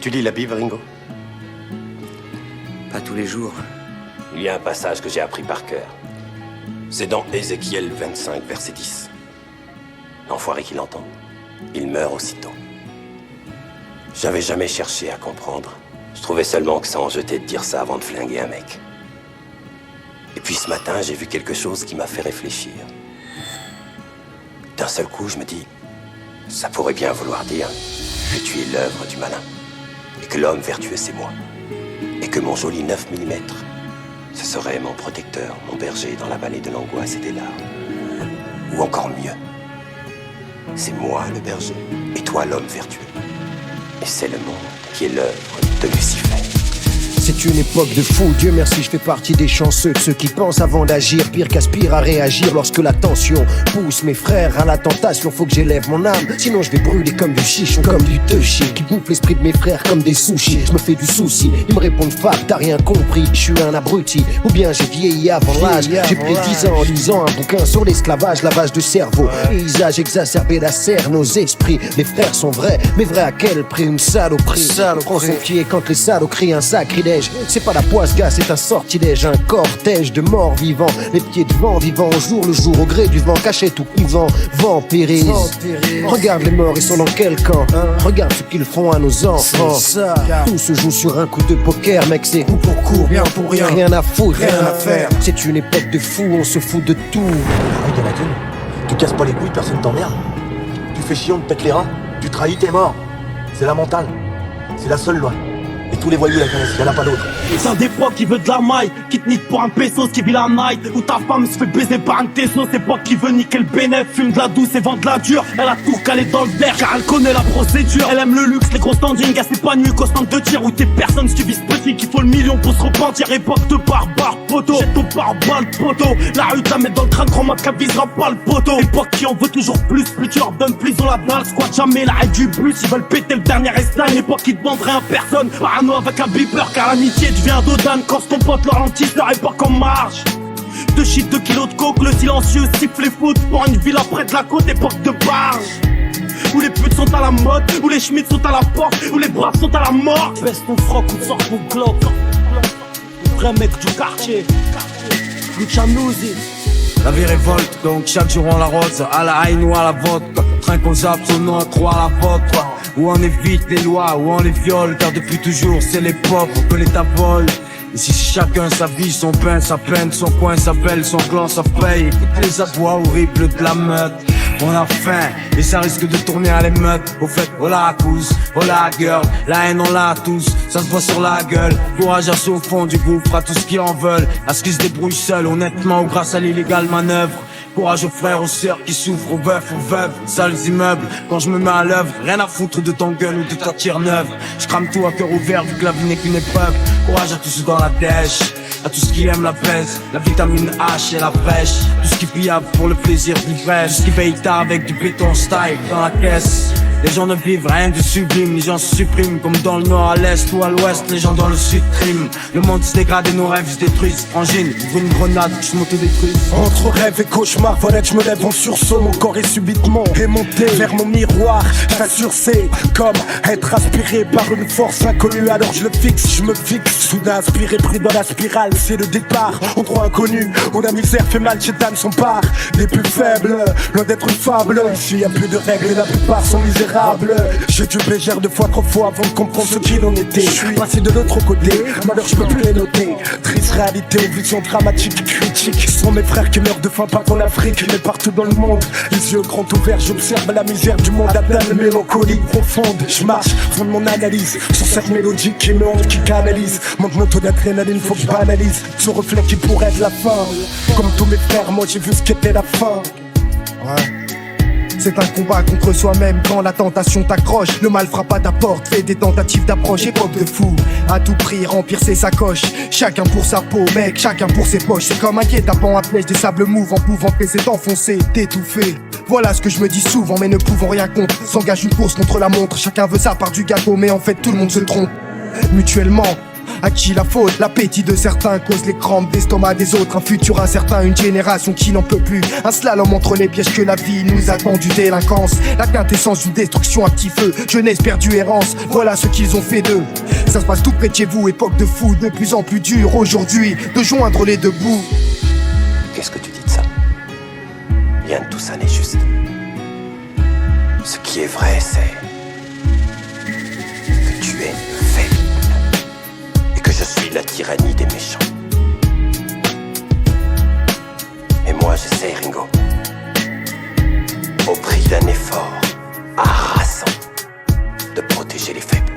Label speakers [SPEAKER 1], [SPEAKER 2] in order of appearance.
[SPEAKER 1] Tu lis la Bible, Ringo?
[SPEAKER 2] Pas tous les jours.
[SPEAKER 1] Il y a un passage que j'ai appris par cœur. C'est dans Ézéchiel 25, verset 10. L'enfoiré qui l'entend, il meurt aussitôt. J'avais jamais cherché à comprendre. Je trouvais seulement que ça en jetait de dire ça avant de flinguer un mec. Et puis ce matin, j'ai vu quelque chose qui m'a fait réfléchir. D'un seul coup, je me dis, ça pourrait bien vouloir dire que tu es l'œuvre du malin. Et que l'homme vertueux, c'est moi. Et que mon joli 9 mm, ce serait mon protecteur, mon berger dans la vallée de l'angoisse et des larmes. Ou encore mieux, c'est moi le berger, et toi l'homme vertueux. Et c'est le monde qui est l'œuvre de Lucifer.
[SPEAKER 3] C'est une époque de fou, Dieu merci, je fais partie des chanceux, de ceux qui pensent avant d'agir, pire qu'aspirent à réagir lorsque la tension pousse mes frères à la tentation. Faut que j'élève mon âme, sinon je vais brûler comme du chichon, comme du teuchier qui bouffe l'esprit de mes frères comme des sushis. Je me fais du souci, ils me répondent fuck, t'as rien compris, je suis un abruti, ou bien j'ai vieilli avant l'âge. J'ai pris 10 ans en lisant un bouquin sur l'esclavage, lavage de cerveau, paysage exacerbé lacère nos esprits. Les frères sont vrais, mais vrais à quel prix? Une saloperie, prends son pied quand les salauds crient un sacrilège. C'est pas la poisse gars, c'est un sortilège, un cortège de morts vivants, les pieds devant, vivant au jour le jour, au gré du vent, caché tout vivant, vampirise. Regarde les morts, ils sont dans quel camp? Regarde ce qu'ils font à nos enfants. Tout se joue sur un coup de poker, mec, c'est coup pour coup, bien pour rien, rien à foutre, rien à faire. C'est une époque de fou, on se fout de tout.
[SPEAKER 4] Oui, y'en a qu'une. Tu casses pas les couilles, personne t'emmerde. Tu fais chier, on te pète les reins. Tu trahis, t'es mort. C'est la mentale. C'est la seule loi. Et tous les voyous la connaissent, y'en a pas d'autre.
[SPEAKER 5] C'est un des fois qui veut de la maille, qui te nique pour un pesos, qui vit la night. Où ta femme se fait baiser par un tesso. C'est pas qui veut niquer le bénéf, fume de la douce et vend de la dure. Elle a tout calé dans le verre car elle connaît la procédure. Elle aime le luxe, les gros standings, elle s'épanouit qu'au stand de tir. Où t'es personne si tu vises petit, qu'il faut le million pour se repentir. Époque de barbare poteau, jette ton pare-balles poteau. La rue te la met dans le crâne, crois-moi qu'elle visera pas le poteau. Époque qui en veut toujours plus tu leur donnes plus, on la dalle, squat jamais l'arrêt du bus. Ils veulent péter le dernier estin, époque qui te demanderait un personne. Parano avec un beeper car l'amitié devient dodane quand ton pote le ralentisse, leur époque en marche. 2 chiffres, 2 kilos de coke, le silencieux siffle les foot pour une villa près de la côte, époque de barge. Où les putes sont à la mode, où les schmitts sont à la porte, où les braves sont à la mort. Baisse ton froc ou sors ton glock. Vrai mec du quartier, Lucianouzi.
[SPEAKER 6] La vie révolte, donc chaque jour on la rose, à la haine ou à la vodka. Train qu'on zappe, son nom croit à la vôtre. Où on évite les lois, où on les viole, car depuis toujours c'est les pauvres que l'État vole. Ici c'est chacun sa vie, son pain, sa peine, son coin, sa belle, son clan, sa paye. Écoute les abois horribles de la meute. On a faim, et ça risque de tourner à l'émeute. Au fait, oh la cousse, oh la girl, la haine on l'a tous, ça se voit sur la gueule. Courage à ceux au fond du gouffre, à tous ce qui en veulent, à ceux qui se débrouillent seuls, honnêtement ou grâce à l'illégale manœuvre. Courage aux frères, aux sœurs qui souffrent, aux veufs, aux veuves, sales immeubles. Quand je me mets à l'œuvre, rien à foutre de ton gueule ou de ta tire neuve. Je crame tout à cœur ouvert vu que la vie n'est qu'une épreuve. Courage à tous ceux dans la dèche, à tous qui aiment la baisse, la vitamine H et la fraîche. Tout ce qui pille pour le plaisir d'ivresse, tout ce qui paye tard avec du béton style dans la caisse. Les gens ne vivent rien de sublime, les gens se suppriment comme dans le nord à l'est ou à l'ouest, les gens dans le sud triment. Le monde se dégrade et nos rêves se détruisent. Frangine, ouvre une grenade, je m'autodétruis.
[SPEAKER 4] Entre rêve et cauchemar, voilà que je me lève en sursaut. Mon corps est subitement remonté vers mon miroir. J'assure c'est comme être aspiré par une force inconnue. Alors je le fixe, je me fixe. Soudain inspiré, pris dans la spirale, c'est le départ. En droit inconnu, où la misère fait mal, chez Dan son part. Les plus faibles, loin d'être une fable. Ici y a plus de règles et la plupart sont misérables. J'ai dû bégère 2 fois, 3 fois avant de comprendre ce qu'il en était. Je suis passé de l'autre côté, malheur je peux plus les noter. Triste réalité aux visions dramatiques, critiques. Ce sont mes frères qui meurent de faim, pas qu'en Afrique, mais partout dans le monde. Les yeux grands ouverts, j'observe la misère du monde atteint de mélancolie profonde. Je marche, fond de mon analyse sur cette mélodie qui me hante, qui canalise. Monte mon taux d'adrénaline, faut que je banalise ce reflet qui pourrait être la fin. Comme tous mes frères, moi j'ai vu ce qu'était la fin.
[SPEAKER 3] Ouais. C'est un combat contre soi-même quand la tentation t'accroche. Le mal frappe à ta porte, fait des tentatives d'approche. Époque de fou, à tout prix remplir ses sacoches. Chacun pour sa peau, mec, chacun pour ses poches. C'est comme un guet-apens à flèche des sables mouvants, pouvant peser, t'enfoncer, t'étouffer. Voilà ce que je me dis souvent, mais ne pouvant rien contre. S'engage une course contre la montre, chacun veut sa part du gâteau, mais en fait tout le monde se trompe. Mutuellement,
[SPEAKER 2] À qui la faute? L'appétit de certains cause les crampes d'estomac des autres. Un futur incertain, une génération qui n'en peut plus. Un slalom entre les pièges que la vie nous a tendu. Délinquance, la quintessence d'une destruction à petit feu. Jeunesse perdue, errance, voilà ce qu'ils ont fait d'eux. Ça se passe tout près de chez vous, époque de fou, de plus en plus dur aujourd'hui de joindre les deux bouts.
[SPEAKER 1] Qu'est-ce que tu dis de ça? Rien de tout ça n'est juste. Ce qui est vrai, c'est que tu es faible et que je suis la tyrannie des méchants. Et moi, j'essaie, Ringo, au prix d'un effort harassant, de protéger les faibles.